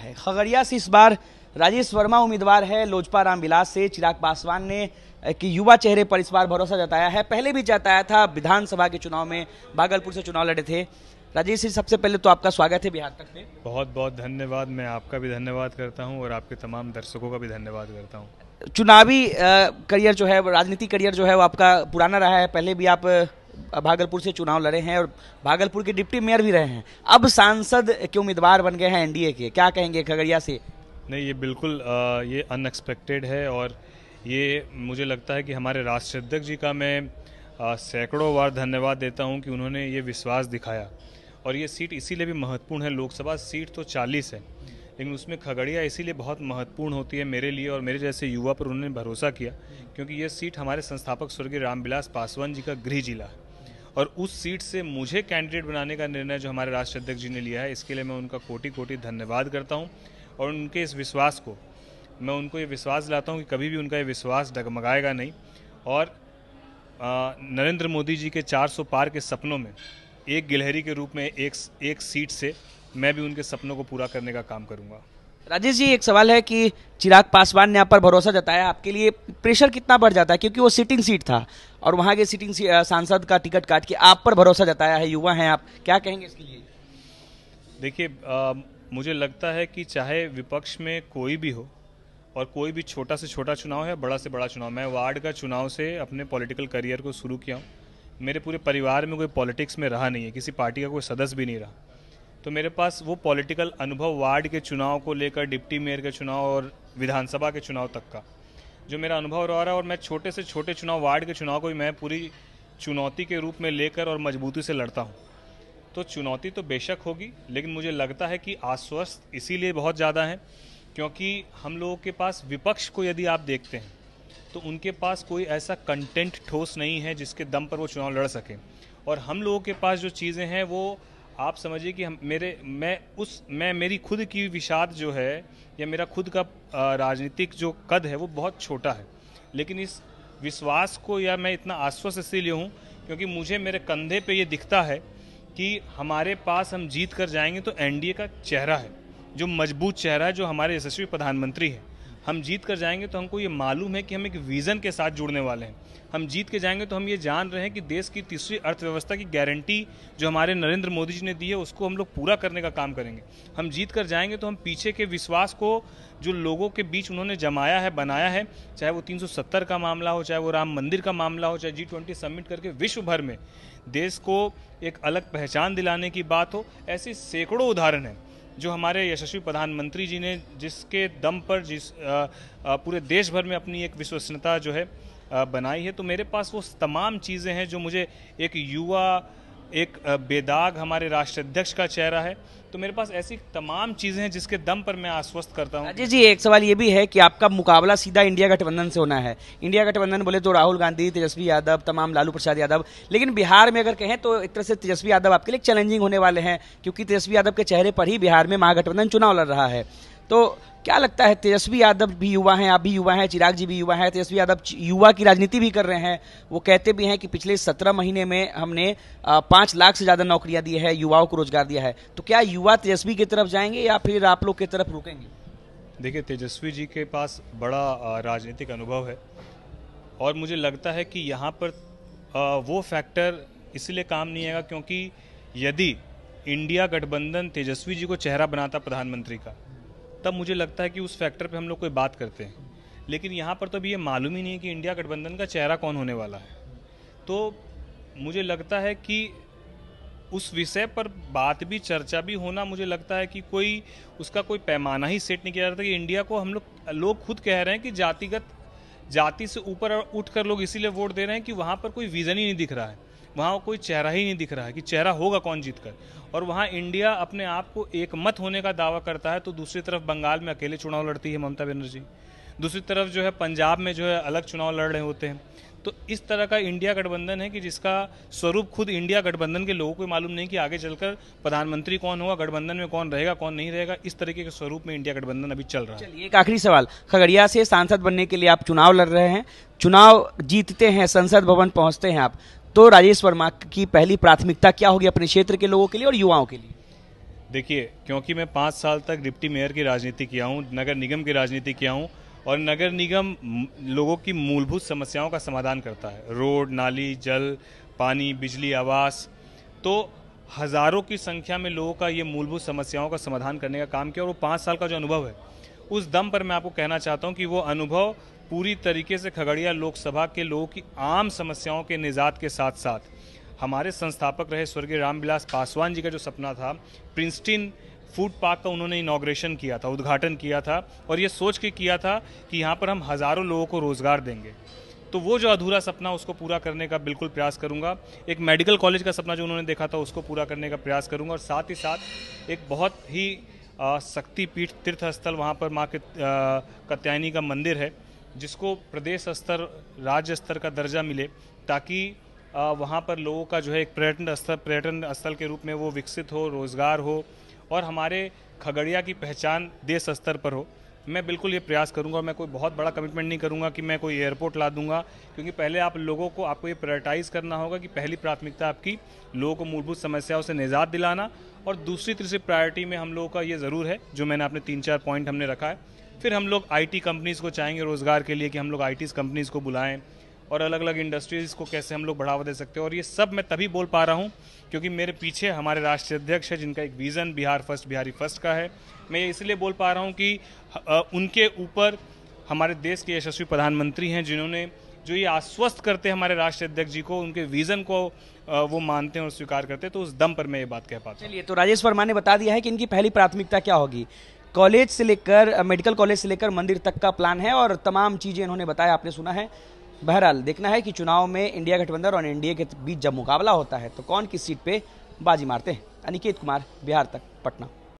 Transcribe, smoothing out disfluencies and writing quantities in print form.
है। खगड़िया से इस बार राजेश वर्मा उम्मीदवार है, लोजपा रामविलास से चिराग पासवान ने कि युवा चेहरे पर इस बार भरोसा जताया है। पहले भी जताया था, विधानसभा के चुनाव में भागलपुर से चुनाव लड़े थे। राजेश जी, सबसे पहले तो आपका स्वागत है बिहार तक में। बहुत बहुत धन्यवाद। मैं आपका भी धन्यवाद करता हूं और आपके तमाम दर्शकों का भी धन्यवाद करता हूं। चुनावी करियर जो है, राजनीतिक करियर जो है वो आपका पुराना रहा है। पहले भी आप भागलपुर से चुनाव लड़े हैं और भागलपुर के डिप्टी मेयर भी रहे हैं। अब सांसद के उम्मीदवार बन गए हैं एनडीए के, क्या कहेंगे खगड़िया से? नहीं, ये बिल्कुल ये अनएक्सपेक्टेड है और ये मुझे लगता है कि हमारे राष्ट्रीय अध्यक्ष जी का मैं सैकड़ों बार धन्यवाद देता हूं कि उन्होंने ये विश्वास दिखाया। और ये सीट इसीलिए भी महत्वपूर्ण है। लोकसभा सीट तो 40 है, लेकिन उसमें खगड़िया इसीलिए बहुत महत्वपूर्ण होती है मेरे लिए और मेरे जैसे युवा पर उन्होंने भरोसा किया, क्योंकि ये सीट हमारे संस्थापक स्वर्गीय रामविलास पासवान जी का गृह जिला है। और उस सीट से मुझे कैंडिडेट बनाने का निर्णय जो हमारे राष्ट्रीय अध्यक्ष जी ने लिया है, इसके लिए मैं उनका कोटि कोटि धन्यवाद करता हूँ। और उनके इस विश्वास को मैं उनको ये विश्वास दिलाता हूँ कि कभी भी उनका ये विश्वास डगमगाएगा नहीं। और नरेंद्र मोदी जी के 400 पार के सपनों में एक गिलहरी के रूप में एक सीट से मैं भी उनके सपनों को पूरा करने का काम करूंगा। राजेश जी, एक सवाल है कि चिराग पासवान ने आप पर भरोसा जताया, आपके लिए प्रेशर कितना बढ़ जाता है, क्योंकि वो सिटिंग सीट था और वहाँ के सिटिंग सांसद का टिकट काट के आप पर भरोसा जताया है, युवा हैं आप, क्या कहेंगे इसके लिए? देखिए, मुझे लगता है कि चाहे विपक्ष में कोई भी हो और कोई भी छोटा से छोटा चुनाव है, बड़ा से बड़ा चुनाव, मैं वार्ड का चुनाव से अपने पॉलिटिकल करियर को शुरू किया हूँ। मेरे पूरे परिवार में कोई पॉलिटिक्स में रहा नहीं है, किसी पार्टी का कोई सदस्य भी नहीं रहा, तो मेरे पास वो पॉलिटिकल अनुभव वार्ड के चुनाव को लेकर डिप्टी मेयर के चुनाव और विधानसभा के चुनाव तक का जो मेरा अनुभव रहा है। और मैं छोटे से छोटे चुनाव, वार्ड के चुनाव को भी मैं पूरी चुनौती के रूप में लेकर और मजबूती से लड़ता हूँ। तो चुनौती तो बेशक होगी, लेकिन मुझे लगता है कि आश्वस्त इसीलिए बहुत ज़्यादा है क्योंकि हम लोगों के पास, विपक्ष को यदि आप देखते हैं तो उनके पास कोई ऐसा कंटेंट ठोस नहीं है जिसके दम पर वो चुनाव लड़ सकें। और हम लोगों के पास जो चीज़ें हैं वो आप समझिए कि मेरी खुद की विषाद जो है या मेरा खुद का राजनीतिक जो कद है वो बहुत छोटा है, लेकिन इस विश्वास को या मैं इतना आश्वस्त इसीलिए हूँ क्योंकि मुझे मेरे कंधे पे ये दिखता है कि हमारे पास हम जीत कर जाएंगे तो एनडीए का चेहरा है, जो मजबूत चेहरा है, जो हमारे यशस्वी प्रधानमंत्री हैं। हम जीत कर जाएंगे तो हमको ये मालूम है कि हम एक विज़न के साथ जुड़ने वाले हैं। हम जीत के जाएंगे तो हम ये जान रहे हैं कि देश की तीसरी अर्थव्यवस्था की गारंटी जो हमारे नरेंद्र मोदी जी ने दी है उसको हम लोग पूरा करने का काम करेंगे। हम जीत कर जाएंगे तो हम पीछे के विश्वास को जो लोगों के बीच उन्होंने जमाया है, बनाया है, चाहे वो 370 का मामला हो, चाहे वो राम मंदिर का मामला हो, चाहे G20 समिट करके विश्व भर में देश को एक अलग पहचान दिलाने की बात हो, ऐसे सैकड़ों उदाहरण हैं जो हमारे यशस्वी प्रधानमंत्री जी ने जिसके दम पर पूरे देश भर में अपनी एक विश्वसनीयता जो है बनाई है। तो मेरे पास वो तमाम चीज़ें हैं जो मुझे एक युवा, एक बेदाग हमारे राष्ट्रीय अध्यक्ष का चेहरा है, तो मेरे पास ऐसी तमाम चीज़ें हैं जिसके दम पर मैं आश्वस्त करता हूँ। अजय जी, एक सवाल ये भी है कि आपका मुकाबला सीधा इंडिया गठबंधन से होना है। इंडिया गठबंधन बोले तो राहुल गांधी, तेजस्वी यादव, तमाम लालू प्रसाद यादव, लेकिन बिहार में अगर कहें तो एक तरह से तेजस्वी यादव आपके लिए चैलेंजिंग होने वाले हैं, क्योंकि तेजस्वी यादव के चेहरे पर ही बिहार में महागठबंधन चुनाव लड़ रहा है। तो क्या लगता है, तेजस्वी यादव भी युवा हैं, आप भी युवा हैं, चिराग जी भी युवा हैं, तेजस्वी यादव युवा की राजनीति भी कर रहे हैं। वो कहते भी हैं कि पिछले 17 महीने में हमने 5 लाख से ज़्यादा नौकरियां दी है, युवाओं को रोजगार दिया है। तो क्या युवा तेजस्वी की तरफ जाएंगे या फिर आप लोग की तरफ रुकेंगे? देखिए, तेजस्वी जी के पास बड़ा राजनीतिक अनुभव है और मुझे लगता है कि यहाँ पर वो फैक्टर इसलिए काम नहीं आएगा क्योंकि यदि इंडिया गठबंधन तेजस्वी जी को चेहरा बनाता प्रधानमंत्री का, तब मुझे लगता है कि उस फैक्टर पे हम लोग कोई बात करते हैं। लेकिन यहाँ पर तो अभी ये मालूम ही नहीं है कि इंडिया गठबंधन का चेहरा कौन होने वाला है। तो मुझे लगता है कि उस विषय पर बात भी, चर्चा भी होना, मुझे लगता है कि कोई उसका कोई पैमाना ही सेट नहीं किया जाता कि इंडिया को हम लोग खुद कह रहे हैं कि जाति से ऊपर उठकर लोग इसीलिए वोट दे रहे हैं कि वहाँ पर कोई विज़न ही नहीं दिख रहा है, वहाँ कोई चेहरा ही नहीं दिख रहा है कि चेहरा होगा कौन जीतकर। और वहाँ इंडिया अपने आप को एक मत होने का दावा करता है, तो दूसरी तरफ बंगाल में अकेले चुनाव लड़ती है ममता बनर्जी, दूसरी तरफ जो है पंजाब में जो है अलग चुनाव लड़ रहे होते हैं। तो इस तरह का इंडिया गठबंधन है कि जिसका स्वरूप खुद इंडिया गठबंधन के लोगों को मालूम नहीं कि आगे चलकर प्रधानमंत्री कौन होगा, गठबंधन में कौन रहेगा, कौन नहीं रहेगा। इस तरीके के स्वरूप में इंडिया गठबंधन अभी चल रहा है। चलिए, एक आखिरी सवाल, खगड़िया से सांसद बनने के लिए आप चुनाव लड़ रहे हैं, चुनाव जीतते हैं, संसद भवन पहुंचते हैं आप, तो राजेश वर्मा की पहली प्राथमिकता क्या होगी अपने क्षेत्र के लोगों के लिए और युवाओं के लिए? देखिए, क्योंकि मैं 5 साल तक डिप्टी मेयर की राजनीति किया हूँ, नगर निगम की राजनीति किया हूँ, और नगर निगम लोगों की मूलभूत समस्याओं का समाधान करता है। रोड, नाली, जल, पानी, बिजली, आवास, तो हजारों की संख्या में लोगों का ये मूलभूत समस्याओं का समाधान करने का काम किया। और वो 5 साल का जो अनुभव है, उस दम पर मैं आपको कहना चाहता हूँ कि वो अनुभव पूरी तरीके से खगड़िया लोकसभा के लोगों की आम समस्याओं के निजात के साथ साथ हमारे संस्थापक रहे स्वर्गीय रामविलास पासवान जी का जो सपना था, प्रिंसटन फूड पार्क का उन्होंने इनॉग्रेशन किया था, उद्घाटन किया था, और ये सोच के किया था कि यहाँ पर हम हज़ारों लोगों को रोज़गार देंगे। तो वो जो अधूरा सपना, उसको पूरा करने का बिल्कुल प्रयास करूँगा। एक मेडिकल कॉलेज का सपना जो उन्होंने देखा था, उसको पूरा करने का प्रयास करूँगा। और साथ ही साथ एक बहुत ही शक्तिपीठ तीर्थ स्थल वहाँ पर माँ कात्यायनी का मंदिर है, जिसको प्रदेश स्तर, राज्य स्तर का दर्जा मिले, ताकि वहाँ पर लोगों का जो है एक पर्यटन स्थल के रूप में वो विकसित हो, रोज़गार हो, और हमारे खगड़िया की पहचान देश स्तर पर हो। मैं बिल्कुल ये प्रयास करूंगा। और मैं कोई बहुत बड़ा कमिटमेंट नहीं करूंगा कि मैं कोई एयरपोर्ट ला दूंगा, क्योंकि पहले आप लोगों को, आपको ये प्रायोरिटाइज करना होगा कि पहली प्राथमिकता आपकी लोगों को मूलभूत समस्याओं से निजात दिलाना, और दूसरी तीसरी प्रायोरिटी में हम लोगों का ये ज़रूर है, जो मैंने अपने 3-4 पॉइंट हमने रखा है। फिर हम लोग IT कंपनीज़ को चाहेंगे रोज़गार के लिए कि हम लोग IT कंपनीज़ को बुलाएं, और अलग अलग इंडस्ट्रीज़ को कैसे हम लोग बढ़ावा दे सकते हैं। और ये सब मैं तभी बोल पा रहा हूँ क्योंकि मेरे पीछे हमारे राष्ट्रीय अध्यक्ष है, जिनका एक vision Bihar first, Bihari first का है। मैं ये इसलिए बोल पा रहा हूँ कि उनके ऊपर हमारे देश के यशस्वी प्रधानमंत्री हैं, जिन्होंने जो ये आश्वस्त करते हैं हमारे राष्ट्रीय अध्यक्ष जी को, उनके विज़न को वो मानते हैं और स्वीकार करते हैं, तो उस दम पर मैं ये बात कह पाता हूँ। चलिए, तो राजेश वर्मा ने बता दिया है कि इनकी पहली प्राथमिकता क्या होगी। कॉलेज से लेकर, मेडिकल कॉलेज से लेकर मंदिर तक का प्लान है, और तमाम चीज़ें इन्होंने बताया, आपने सुना है। बहरहाल देखना है कि चुनाव में इंडिया गठबंधन और एनडीए के बीच जब मुकाबला होता है तो कौन किस सीट पे बाजी मारते हैं। अनिकेत कुमार, बिहार तक, पटना।